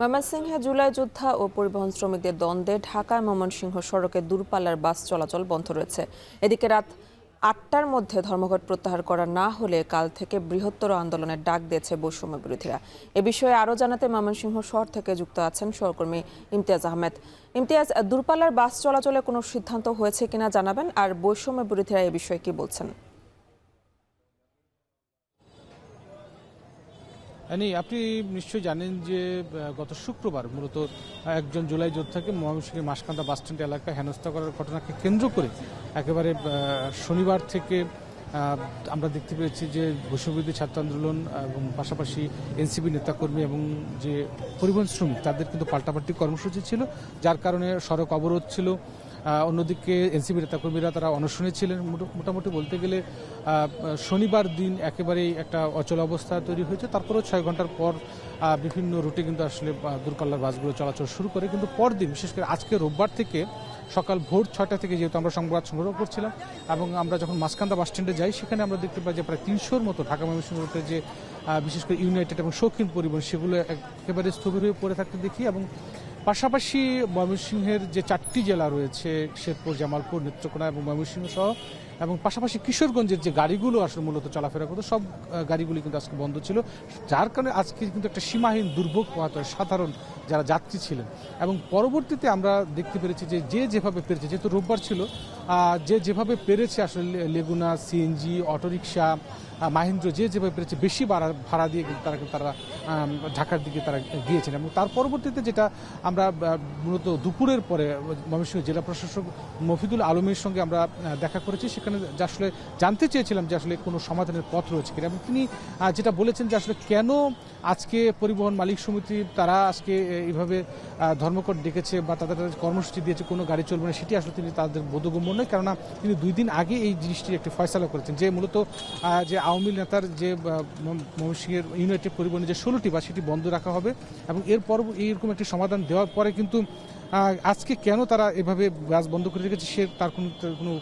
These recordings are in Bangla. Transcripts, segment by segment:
ময়মনসিংহে জুলাই যোদ্ধা ও পরিবহন শ্রমিকদের দ্বন্দ্বে ঢাকা ময়মনসিংহ সড়কে দূরপাল্লার বাস চলাচল বন্ধ রয়েছে। এদিকে রাত ৮টার মধ্যে ধর্মঘট প্রত্যাহার করা না হলে কাল থেকে বৃহত্তর আন্দোলনের ডাক দিয়েছে বৈষম্য বিরোধীরা। এ বিষয়ে আরও জানাতে ময়মনসিংহ শহর থেকে যুক্ত আছেন সহকর্মী ইমতিয়াজ আহমেদ। ইমতিয়াজ, দূরপাল্লার বাস চলাচলে কোনো সিদ্ধান্ত হয়েছে কিনা জানাবেন, আর বৈষম্য বিরোধীরা এ বিষয়ে কি বলছেন? আপনি নিশ্চয়ই জানেন যে গত শুক্রবার মূলত একজন জুলাই যোদ্ধাকে ময়মনসিংহের মাসকান্দা বাসস্ট্যান্ড এলাকায় হেনস্থা করার ঘটনাকে কেন্দ্র করে একেবারে শনিবার থেকে আমরা দেখতে পেয়েছি যে বৈষম্যবিরোধী ছাত্র আন্দোলন এবং পাশাপাশি এনসিপি নেতাকর্মী এবং যে পরিবহন শ্রমিক তাদের কিন্তু পাল্টাপাল্টি কর্মসূচি ছিল, যার কারণে সড়ক অবরোধ ছিল। অন্যদিকে এনসিপি নেতাকর্মীরা তারা অনশনে ছিলেন। মোটামুটি বলতে গেলে শনিবার দিন একেবারেই একটা অচল অবস্থা তৈরি হয়েছে। তারপরেও 6 ঘন্টার পর বিভিন্ন রুটে কিন্তু আসলে দূরপাল্লার বাসগুলো চলাচল শুরু করে। কিন্তু পরদিন, বিশেষ করে আজকে রোববার থেকে সকাল ভোর 6টা থেকে, যেহেতু আমরা সংবাদ সংগ্রহ করছিলাম এবং আমরা যখন মাসকান্দা বাস স্ট্যান্ডে যাই, সেখানে আমরা দেখতে পাই যে প্রায় 300-র মতো ঢাকা ময়মনসিংহ রুটে যে বিশেষ করে ইউনাইটেড এবং শৌখিন পরিবহন, সেগুলো একেবারে স্থবির হয়ে পড়ে থাকতে দেখি। এবং পাশাপাশি ময়মনসিংহের যে 4টি জেলা রয়েছে, শেরপুর, জামালপুর, নেত্রকোনা এবং ময়মনসিংহ সহ, এবং পাশাপাশি কিশোরগঞ্জের যে গাড়িগুলো আসলে মূলত চলাফেরা করতো, সব গাড়িগুলি কিন্তু আজকে বন্ধ ছিল। যার কারণে আজকে কিন্তু একটা সীমাহীন দুর্ভোগ পোহাতে হয় সাধারণ যারা যাত্রী ছিলেন। এবং পরবর্তীতে আমরা দেখতে পেরেছি যে যেভাবে পেরেছে, যেহেতু রোববার ছিল, যেভাবে পেরেছে আসলে লেগুনা, সিএনজি, অটোরিকশা, মাহিন্দ্র, যেভাবে পেরেছে বেশি ভাড়া দিয়ে তারা ঢাকার দিকে তারা গিয়েছেন। এবং তার পরবর্তীতে যেটা আমরা মূলত দুপুরের পরে ময়মনসিংহ জেলা প্রশাসক মফিদুল আলমের সঙ্গে আমরা দেখা করেছি, সেখানে আসলে জানতে চেয়েছিলাম যে আসলে কোনো সমাধানের পথ রয়েছে কিনা। এবং তিনি যেটা বলেছেন যে আসলে কেন আজকে পরিবহন মালিক সমিতি তারা আজকে এইভাবে ধর্মঘট ডেকেছে বা তাদের কর্মসূচি দিয়েছে কোনো গাড়ি চলবে না, সেটি আসলে তিনি তাদের বোধগম্য নয়। কেননা তিনি 2 দিন আগে এই জিনিসটির একটি ফয়সালা করেছেন যে মূলত যে আওয়ামী নেতার যে ময়মনসিংহের ইউনাইটেড পরিবহনের যে 16টি বাস, সেটি বন্ধ রাখা হবে। এবং এরপর এইরকম একটি সমাধান দেওয়ার পরে কিন্তু আজকে কেন তারা এভাবে বাস বন্ধ করে রেখেছে তার কোনো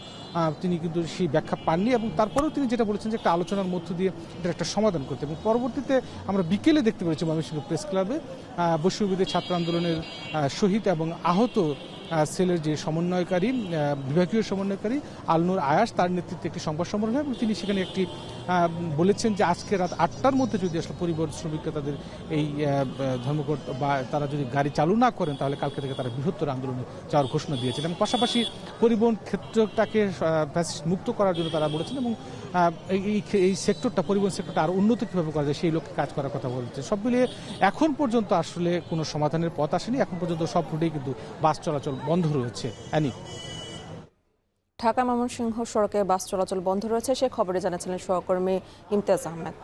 তিনি কিন্তু সেই ব্যাখ্যা পাননি। এবং তারপরেও তিনি যেটা বলেছেন যে একটা আলোচনার মধ্য দিয়ে এটার একটা সমাধান করতে। এবং পরবর্তীতে আমরা বিকেলে দেখতে পেরেছি ময়মনসিংহ প্রেস ক্লাবে বৈষম্যবিরোধী ছাত্র আন্দোলনের শহীদ এবং আহত সেলের যে সমন্বয়কারী, বিভাগীয় সমন্বয়কারী আলনুর আয়াস, তার নেতৃত্বে একটি সংবাদ সম্মেলন হয়। এবং তিনি সেখানে একটি বলেছেন যে আজকে রাত 8টার মধ্যে যদি আসলে পরিবহন শ্রমিকরা তাদের এই ধর্মঘট বা তারা যদি গাড়ি চালু না করেন, তাহলে কালকে থেকে তারা বৃহত্তর আন্দোলনে যাওয়ার ঘোষণা দিয়েছেন। এবং পাশাপাশি পরিবহন ক্ষেত্রটাকে মুক্ত করার জন্য তারা বলেছেন এবং এই সেক্টরটা, পরিবহন সেক্টরটা আরও উন্নত কীভাবে করা যায় সেই লক্ষ্যে কাজ করার কথা বলছে। সব মিলিয়ে এখন পর্যন্ত আসলে কোনো সমাধানের পথ আসেনি। এখন পর্যন্ত সব রুটেই কিন্তু বাস চলাচল বন্ধ রয়েছে। ঢাকা ময়মনসিংহ সড়কে বাস চলাচল বন্ধ রয়েছে, সে খবরে জানাচ্ছিলেন সহকর্মী ইমতিয়াজ আহমেদ।